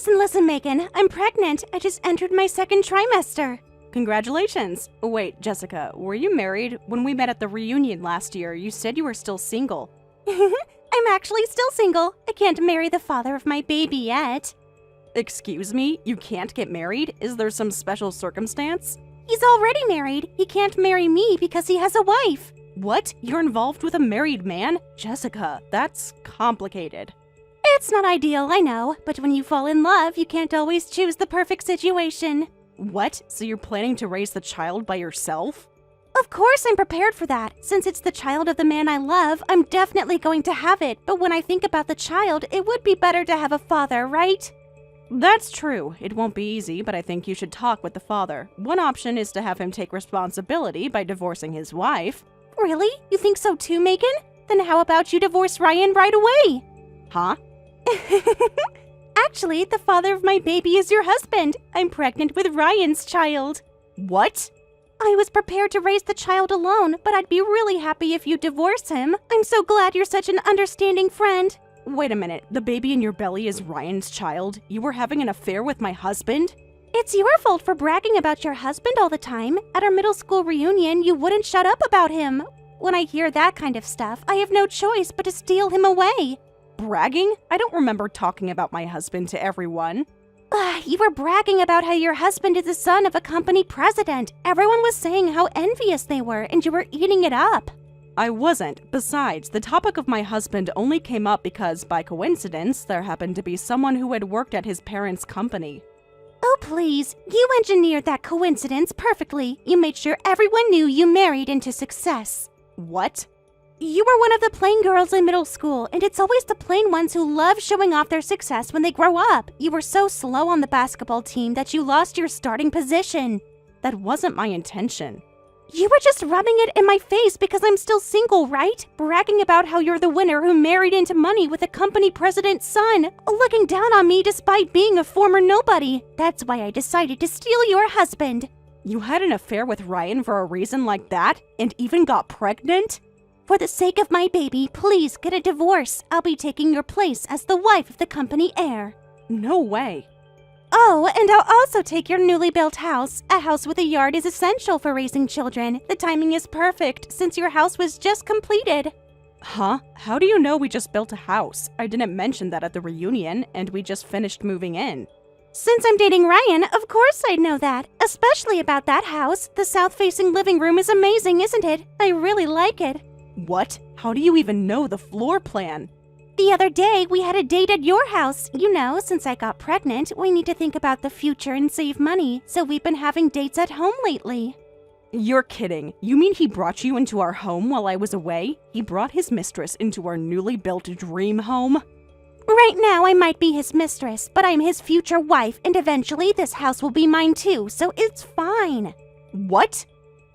Listen, Megan. I'm pregnant. I just entered my second trimester. Congratulations. Wait, Jessica, were you married? When we met at the reunion last year, you said you were still single. I'm actually still single. I can't marry the father of my baby yet. Excuse me? You can't get married? Is there some special circumstance? He's already married. He can't marry me because he has a wife. What? You're involved with a married man? Jessica, that's complicated. It's not ideal, I know, but when you fall in love, you can't always choose the perfect situation. What? So you're planning to raise the child by yourself? Of course I'm prepared for that. Since it's the child of the man I love, I'm definitely going to have it. But when I think about the child, it would be better to have a father, right? That's true. It won't be easy, but I think you should talk with the father. One option is to have him take responsibility by divorcing his wife. Really? You think so too, Megan? Then how about you divorce Ryan right away? Huh? Actually, the father of my baby is your husband. I'm pregnant with Ryan's child. What? I was prepared to raise the child alone, but I'd be really happy if you divorce him. I'm so glad you're such an understanding friend. Wait a minute, the baby in your belly is Ryan's child? You were having an affair with my husband? It's your fault for bragging about your husband all the time. At our middle school reunion, you wouldn't shut up about him. When I hear that kind of stuff, I have no choice but to steal him away. Bragging? I don't remember talking about my husband to everyone. You were bragging about how your husband is the son of a company president. Everyone was saying how envious they were, and you were eating it up. I wasn't. Besides, the topic of my husband only came up because, by coincidence, there happened to be someone who had worked at his parents' company. Oh, please. You engineered that coincidence perfectly. You made sure everyone knew you married into success. What? You were one of the plain girls in middle school, and it's always the plain ones who love showing off their success when they grow up. You were so slow on the basketball team that you lost your starting position. That wasn't my intention. You were just rubbing it in my face because I'm still single, right? Bragging about how you're the winner who married into money with a company president's son. Looking down on me despite being a former nobody. That's why I decided to steal your husband. You had an affair with Ryan for a reason like that? And even got pregnant? For the sake of my baby, please get a divorce. I'll be taking your place as the wife of the company heir. No way. Oh, and I'll also take your newly built house. A house with a yard is essential for raising children. The timing is perfect since your house was just completed. Huh? How do you know we just built a house? I didn't mention that at the reunion, and we just finished moving in. Since I'm dating Ryan, of course I'd know that. Especially about that house. The south-facing living room is amazing, isn't it? I really like it. What? How do you even know the floor plan? The other day, we had a date at your house. You know, since I got pregnant, we need to think about the future and save money, so we've been having dates at home lately. You're kidding. You mean he brought you into our home while I was away? He brought his mistress into our newly built dream home? Right now, I might be his mistress, but I'm his future wife, and eventually this house will be mine too, so it's fine. What?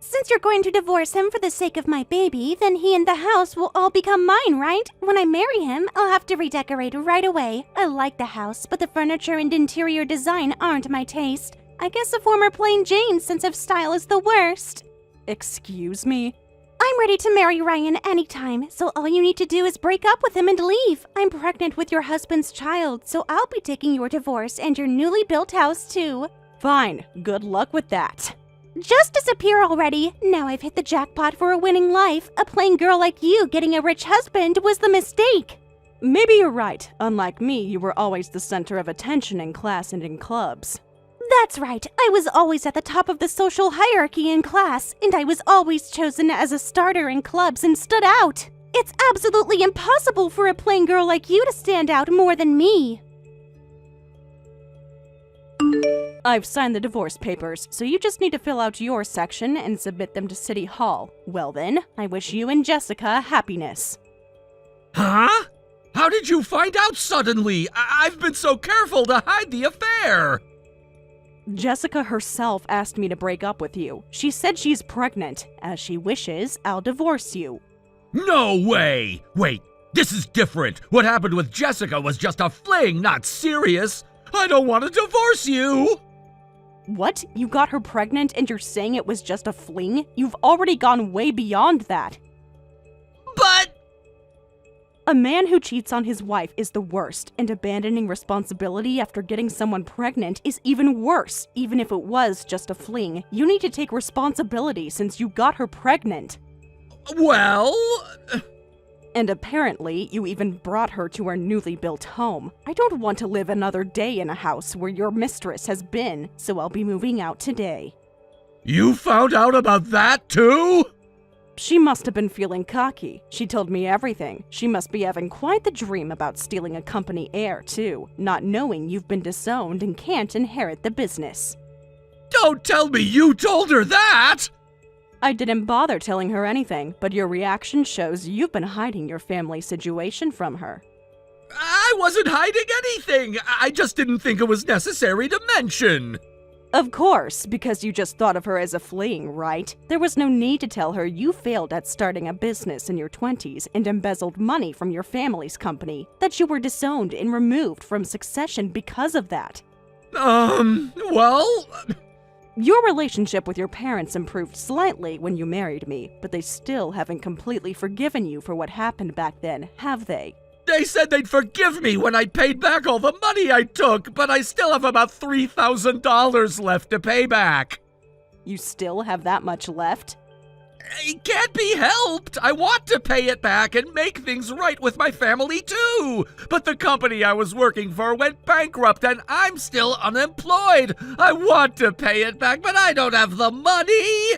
Since you're going to divorce him for the sake of my baby, then he and the house will all become mine, right? When I marry him, I'll have to redecorate right away. I like the house, but the furniture and interior design aren't my taste. I guess a former plain Jane's sense of style is the worst. Excuse me? I'm ready to marry Ryan anytime, so all you need to do is break up with him and leave. I'm pregnant with your husband's child, so I'll be taking your divorce and your newly built house too. Fine. Good luck with that. Just disappear already. Now I've hit the jackpot for a winning life. A plain girl like you getting a rich husband was the mistake. Maybe you're right. Unlike me, you were always the center of attention in class and in clubs. That's right. I was always at the top of the social hierarchy in class, and I was always chosen as a starter in clubs and stood out. It's absolutely impossible for a plain girl like you to stand out more than me. I've signed the divorce papers, so you just need to fill out your section and submit them to City Hall. Well then, I wish you and Jessica happiness. Huh? How did you find out suddenly? I've been so careful to hide the affair. Jessica herself asked me to break up with you. She said she's pregnant. As she wishes, I'll divorce you. No way! Wait, this is different. What happened with Jessica was just a fling, not serious. I don't want to divorce you! What? You got her pregnant and you're saying it was just a fling? You've already gone way beyond that. But... A man who cheats on his wife is the worst, and abandoning responsibility after getting someone pregnant is even worse. Even if it was just a fling, you need to take responsibility since you got her pregnant. Well... And apparently, you even brought her to our newly built home. I don't want to live another day in a house where your mistress has been, so I'll be moving out today. You found out about that too? She must have been feeling cocky. She told me everything. She must be having quite the dream about stealing a company heir, too, not knowing you've been disowned and can't inherit the business. Don't tell me you told her that! I didn't bother telling her anything, but your reaction shows you've been hiding your family situation from her. I wasn't hiding anything! I just didn't think it was necessary to mention! Of course, because you just thought of her as a fling, right? There was no need to tell her you failed at starting a business in your 20s and embezzled money from your family's company, that you were disowned and removed from succession because of that. Well... Your relationship with your parents improved slightly when you married me, but they still haven't completely forgiven you for what happened back then, have they? They said they'd forgive me when I paid back all the money I took, but I still have about $3,000 left to pay back. You still have that much left? It can't be helped. I want to pay it back and make things right with my family too. But the company I was working for went bankrupt and I'm still unemployed. I want to pay it back, but I don't have the money.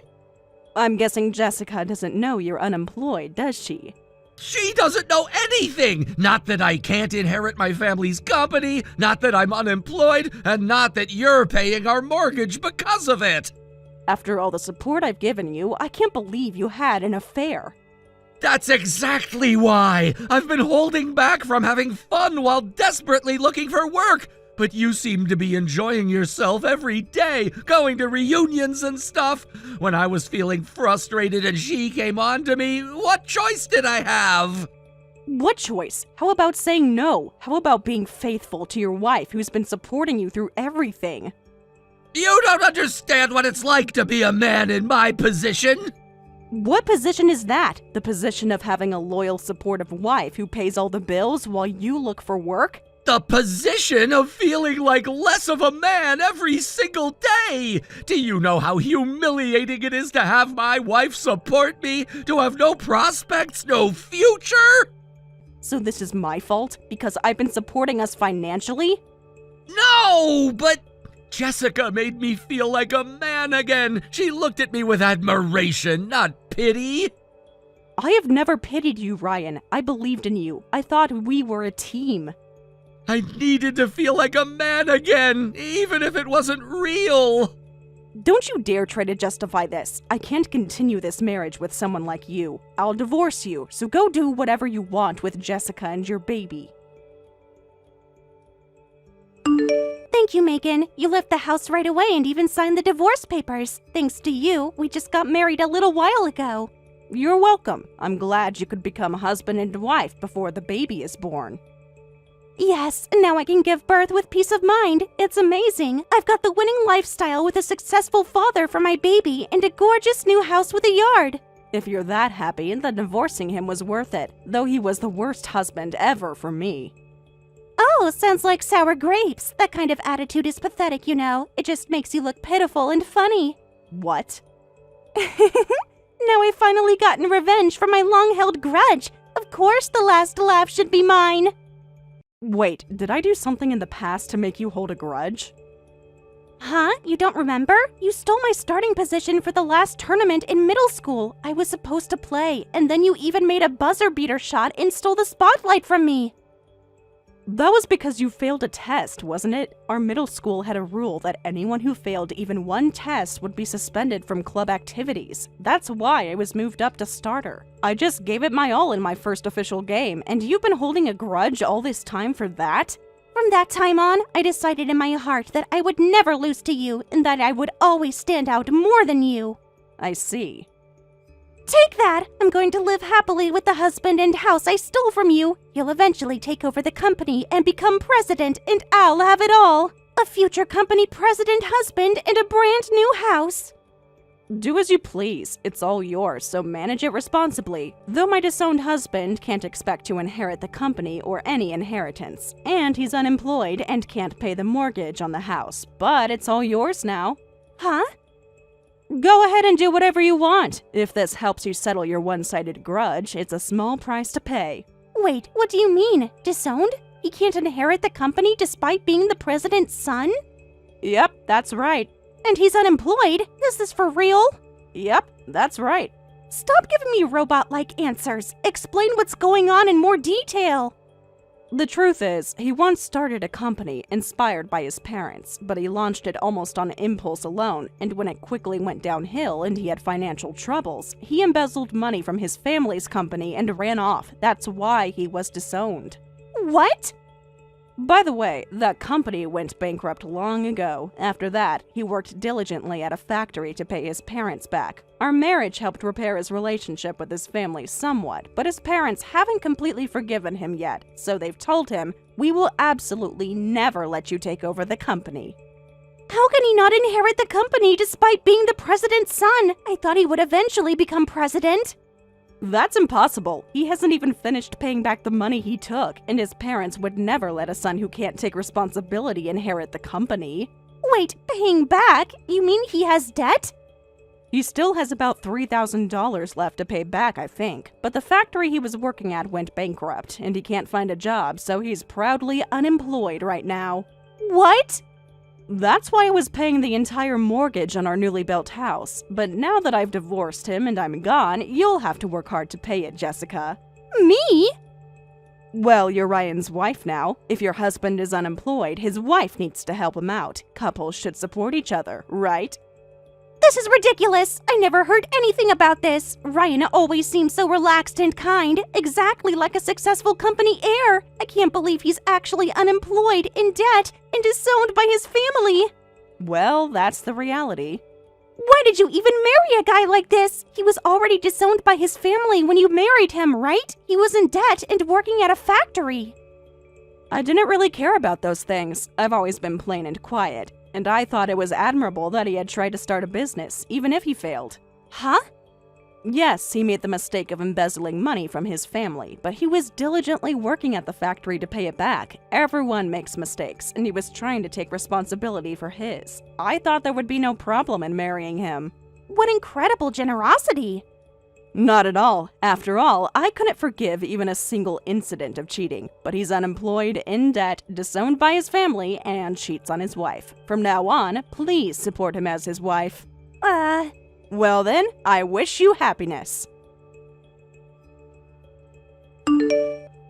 I'm guessing Jessica doesn't know you're unemployed, does she? She doesn't know anything! Not that I can't inherit my family's company, not that I'm unemployed, and not that you're paying our mortgage because of it! After all the support I've given you, I can't believe you had an affair. That's exactly why! I've been holding back from having fun while desperately looking for work! But you seem to be enjoying yourself every day, going to reunions and stuff. When I was feeling frustrated and she came on to me, what choice did I have? What choice? How about saying no? How about being faithful to your wife who's been supporting you through everything? You don't understand what it's like to be a man in my position. What position is that? The position of having a loyal, supportive wife who pays all the bills while you look for work? The position of feeling like less of a man every single day! Do you know how humiliating it is to have my wife support me, to have no prospects, no future? So this is my fault? Because I've been supporting us financially? No, but Jessica made me feel like a man again. She looked at me with admiration, not pity. I have never pitied you, Ryan. I believed in you. I thought we were a team. I needed to feel like a man again, even if it wasn't real. Don't you dare try to justify this. I can't continue this marriage with someone like you. I'll divorce you, so go do whatever you want with Jessica and your baby. Thank you, Megan. You left the house right away and even signed the divorce papers. Thanks to you, we just got married a little while ago. You're welcome. I'm glad you could become husband and wife before the baby is born. Yes, now I can give birth with peace of mind. It's amazing. I've got the winning lifestyle with a successful father for my baby and a gorgeous new house with a yard. If you're that happy, then divorcing him was worth it, though he was the worst husband ever for me. Oh, sounds like sour grapes. That kind of attitude is pathetic, you know. It just makes you look pitiful and funny. What? Now I've finally gotten revenge for my long-held grudge. Of course the last laugh should be mine. Wait, did I do something in the past to make you hold a grudge? Huh? You don't remember? You stole my starting position for the last tournament in middle school. I was supposed to play, and then you even made a buzzer beater shot and stole the spotlight from me. That was because you failed a test, wasn't it? Our middle school had a rule that anyone who failed even one test would be suspended from club activities. That's why I was moved up to starter. I just gave it my all in my first official game, and you've been holding a grudge all this time for that? From that time on, I decided in my heart that I would never lose to you and that I would always stand out more than you. I see. Take that! I'm going to live happily with the husband and house I stole from you. You'll eventually take over the company and become president, and I'll have it all. A future company president husband and a brand new house. Do as you please. It's all yours, so manage it responsibly. Though my disowned husband can't expect to inherit the company or any inheritance, and he's unemployed and can't pay the mortgage on the house, but it's all yours now. Huh? Go ahead and do whatever you want. If this helps you settle your one-sided grudge, it's a small price to pay. Wait, what do you mean? Disowned? He can't inherit the company despite being the president's son? Yep, that's right. And he's unemployed? Is this for real? Yep, that's right. Stop giving me robot-like answers. Explain what's going on in more detail. The truth is, he once started a company inspired by his parents, but he launched it almost on impulse alone, and when it quickly went downhill and he had financial troubles, he embezzled money from his family's company and ran off. That's why he was disowned. What? By the way, that company went bankrupt long ago. After that, he worked diligently at a factory to pay his parents back. Our marriage helped repair his relationship with his family somewhat, but his parents haven't completely forgiven him yet, so they've told him, "We will absolutely never let you take over the company." How can he not inherit the company despite being the president's son? I thought he would eventually become president. That's impossible. He hasn't even finished paying back the money he took, and his parents would never let a son who can't take responsibility inherit the company. Wait, paying back? You mean he has debt? He still has about $3,000 left to pay back, I think. But the factory he was working at went bankrupt, and he can't find a job, so he's proudly unemployed right now. What? That's why I was paying the entire mortgage on our newly built house. But now that I've divorced him and I'm gone, you'll have to work hard to pay it, Jessica. Me? Well, you're Ryan's wife now. If your husband is unemployed, his wife needs to help him out. Couples should support each other, right? This is ridiculous. I never heard anything about this. Ryan always seems so relaxed and kind, exactly like a successful company heir. I can't believe he's actually unemployed, in debt, and disowned by his family. Well, that's the reality. Why did you even marry a guy like this? He was already disowned by his family when you married him, right? He was in debt and working at a factory. I didn't really care about those things. I've always been plain and quiet. And I thought it was admirable that he had tried to start a business, even if he failed. Huh? Yes, he made the mistake of embezzling money from his family, but he was diligently working at the factory to pay it back. Everyone makes mistakes, and he was trying to take responsibility for his. I thought there would be no problem in marrying him. What incredible generosity! Not at all. After all, I couldn't forgive even a single incident of cheating, but he's unemployed, in debt, disowned by his family, and cheats on his wife. From now on, please support him as his wife. Well then, I wish you happiness.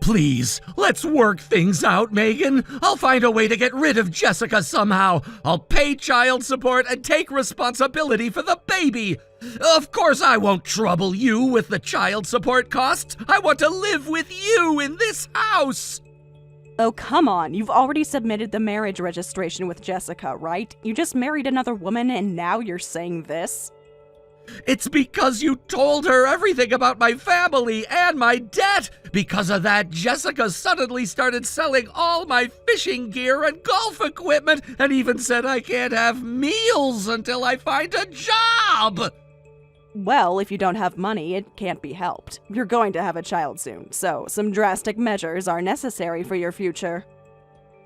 Please, let's work things out, Megan. I'll find a way to get rid of Jessica somehow. I'll pay child support and take responsibility for the baby. Of course, I won't trouble you with the child support costs. I want to live with you in this house. Oh, come on. You've already submitted the marriage registration with Jessica, right? You just married another woman and now you're saying this? It's because you told her everything about my family and my debt. Because of that, Jessica suddenly started selling all my fishing gear and golf equipment and even said I can't have meals until I find a job. Well, if you don't have money, it can't be helped. You're going to have a child soon, so some drastic measures are necessary for your future.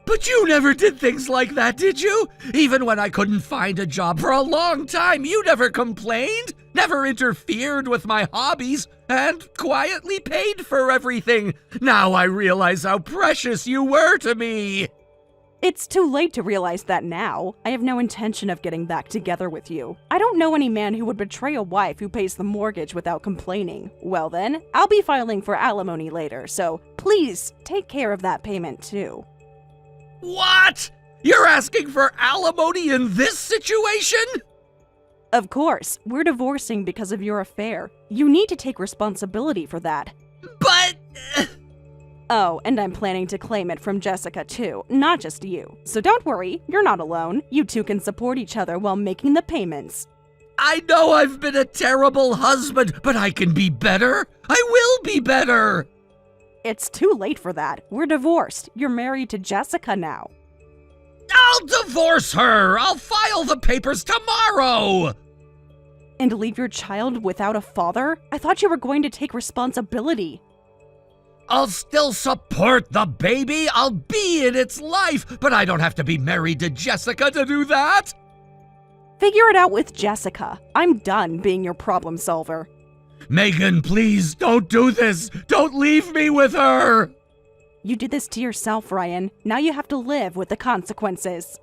But you never did things like that, did you? Even when I couldn't find a job for a long time, you never complained, never interfered with my hobbies, and quietly paid for everything. Now I realize how precious you were to me. It's too late to realize that now. I have no intention of getting back together with you. I don't know any man who would betray a wife who pays the mortgage without complaining. Well then, I'll be filing for alimony later, so please take care of that payment too. What? You're asking for alimony in this situation? Of course, we're divorcing because of your affair. You need to take responsibility for that. But... Oh, and I'm planning to claim it from Jessica too, not just you. So don't worry, you're not alone. You two can support each other while making the payments. I know I've been a terrible husband, but I can be better. I will be better. It's too late for that. We're divorced. You're married to Jessica now. I'll divorce her. I'll file the papers tomorrow. And leave your child without a father? I thought you were going to take responsibility. I'll still support the baby. I'll be in its life, but I don't have to be married to Jessica to do that. Figure it out with Jessica. I'm done being your problem solver. Megan, please don't do this. Don't leave me with her. You did this to yourself, Ryan. Now you have to live with the consequences.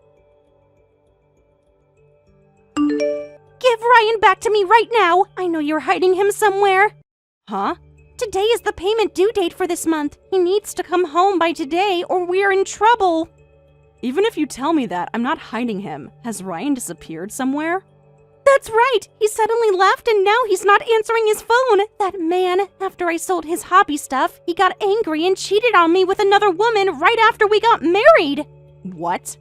Give Ryan back to me right now. I know you're hiding him somewhere. Huh? Today is the payment due date for this month. He needs to come home by today or we're in trouble. Even if you tell me that, I'm not hiding him. Has Ryan disappeared somewhere? That's right. He suddenly left and now he's not answering his phone. That man, after I sold his hobby stuff, he got angry and cheated on me with another woman right after we got married. What?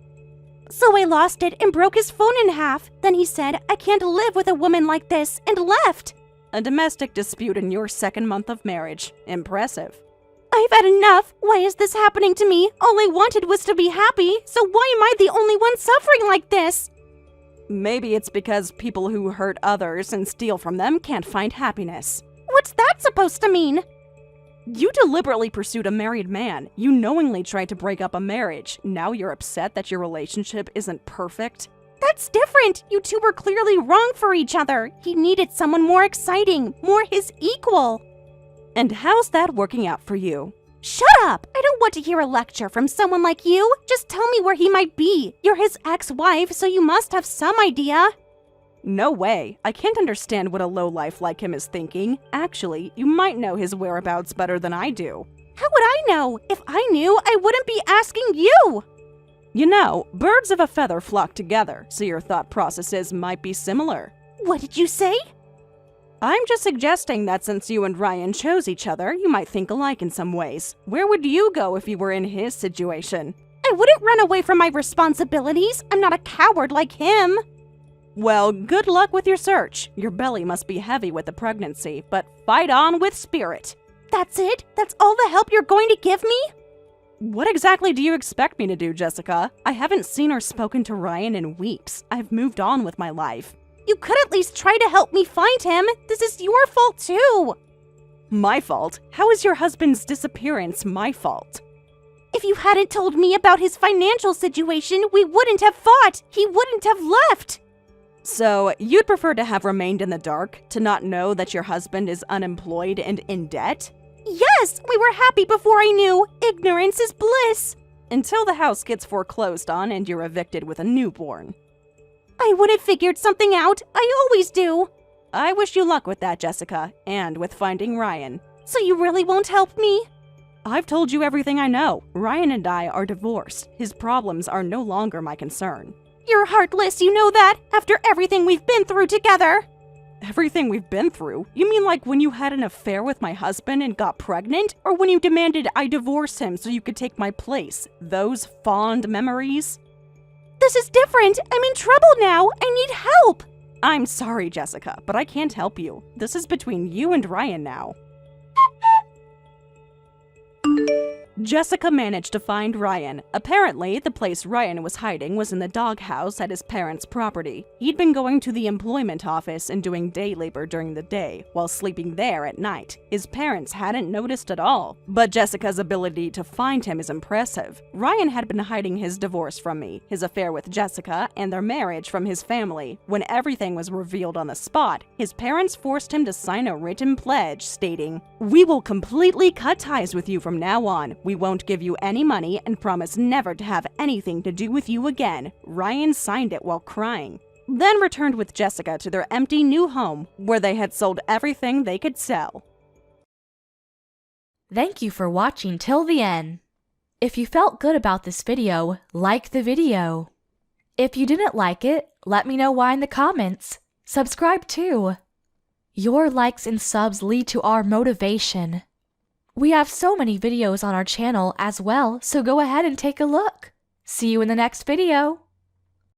So I lost it and broke his phone in half. Then he said, I can't live with a woman like this, and left. A domestic dispute in your second month of marriage. Impressive. I've had enough. Why is this happening to me? All I wanted was to be happy, so why am I the only one suffering like this? Maybe it's because people who hurt others and steal from them can't find happiness. What's that supposed to mean? You deliberately pursued a married man. You knowingly tried to break up a marriage. Now you're upset that your relationship isn't perfect? That's different. You two were clearly wrong for each other. He needed someone more exciting, more his equal. And how's that working out for you? Shut up! I don't want to hear a lecture from someone like you. Just tell me where he might be. You're his ex-wife, so you must have some idea. No way. I can't understand what a lowlife like him is thinking. Actually, you might know his whereabouts better than I do. How would I know? If I knew, I wouldn't be asking you. You know, birds of a feather flock together, so your thought processes might be similar. What did you say? I'm just suggesting that since you and Ryan chose each other, you might think alike in some ways. Where would you go if you were in his situation? I wouldn't run away from my responsibilities. I'm not a coward like him. Well, good luck with your search. Your belly must be heavy with the pregnancy, but fight on with spirit. That's it? That's all the help you're going to give me? What exactly do you expect me to do, Jessica? I haven't seen or spoken to Ryan in weeks. I've moved on with my life. You could at least try to help me find him. This is your fault too. My fault? How is your husband's disappearance my fault? If you hadn't told me about his financial situation, we wouldn't have fought. He wouldn't have left. So, you'd prefer to have remained in the dark, to not know that your husband is unemployed and in debt? Yes, we were happy before I knew. Ignorance is bliss. Until the house gets foreclosed on and you're evicted with a newborn. I would have figured something out. I always do. I wish you luck with that, Jessica, and with finding Ryan. So you really won't help me? I've told you everything I know. Ryan and I are divorced. His problems are no longer my concern. You're heartless, you know that, after everything we've been through together. Everything we've been through? You mean like when you had an affair with my husband and got pregnant? Or when you demanded I divorce him so you could take my place? Those fond memories? This is different. I'm in trouble now. I need help. I'm sorry, Jessica, but I can't help you. This is between you and Ryan now. Jessica managed to find Ryan. Apparently, the place Ryan was hiding was in the doghouse at his parents' property. He'd been going to the employment office and doing day labor during the day, while sleeping there at night. His parents hadn't noticed at all, but Jessica's ability to find him is impressive. Ryan had been hiding his divorce from me, his affair with Jessica, and their marriage from his family. When everything was revealed on the spot, his parents forced him to sign a written pledge stating, "We will completely cut ties with you from now on. We won't give you any money and promise never to have anything to do with you again." Ryan signed it while crying, then returned with Jessica to their empty new home, where they had sold everything they could sell. Thank you for watching till the end. If you felt good about this video, like the video. If you didn't like it, let me know why in the comments. Subscribe too. Your likes and subs lead to our motivation. We have so many videos on our channel as well, so go ahead and take a look. See you in the next video.